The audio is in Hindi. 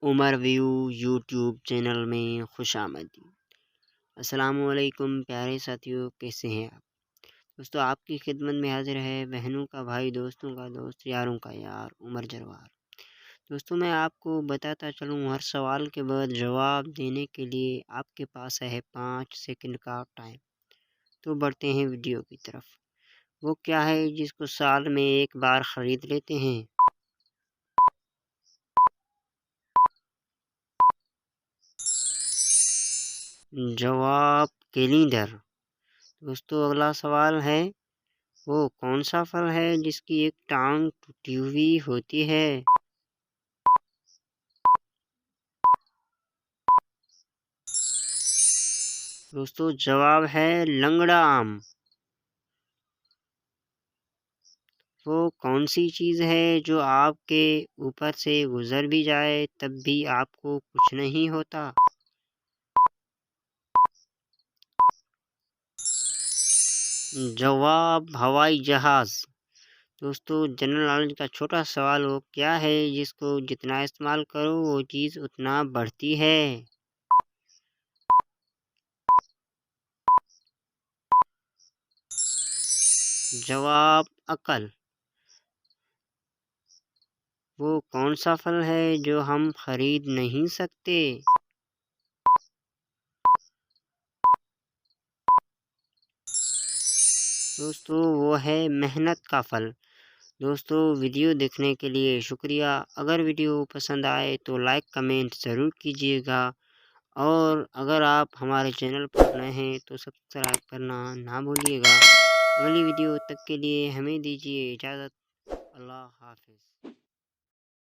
उमर व्यू यूट्यूब चैनल में खुशामदीद। अस्सलामुअलैकुम प्यारे साथियों, कैसे हैं आप दोस्तों। आपकी खिदमत में हाजिर है बहनों का भाई, दोस्तों का दोस्त, यारों का यार उमर जरवार। दोस्तों, मैं आपको बताता चलूँ, हर सवाल के बाद जवाब देने के लिए आपके पास है 5 सेकंड का टाइम। तो बढ़ते हैं वीडियो की तरफ। वो क्या है जिसको साल में एक बार ख़रीद लेते हैं? जवाब कैलेंडर। दोस्तों, अगला सवाल है, वो कौन सा फल है जिसकी एक टांग टूटी हुई होती है? दोस्तों, जवाब है लंगड़ा आम। वो कौन सी चीज़ है जो आपके ऊपर से गुजर भी जाए तब भी आपको कुछ नहीं होता? जवाब हवाई जहाज़। दोस्तों, जनरल नॉलेज का छोटा सवाल, वो क्या है जिसको जितना इस्तेमाल करो वो चीज़ उतना बढ़ती है? जवाब अकल। वो कौन सा फल है जो हम खरीद नहीं सकते? दोस्तों, वो है मेहनत का फल। दोस्तों, वीडियो देखने के लिए शुक्रिया। अगर वीडियो पसंद आए तो लाइक कमेंट ज़रूर कीजिएगा, और अगर आप हमारे चैनल पर नए हैं तो सब्सक्राइब करना ना भूलिएगा। अगली वीडियो तक के लिए हमें दीजिए इजाज़त। अल्लाह हाफ़िज़।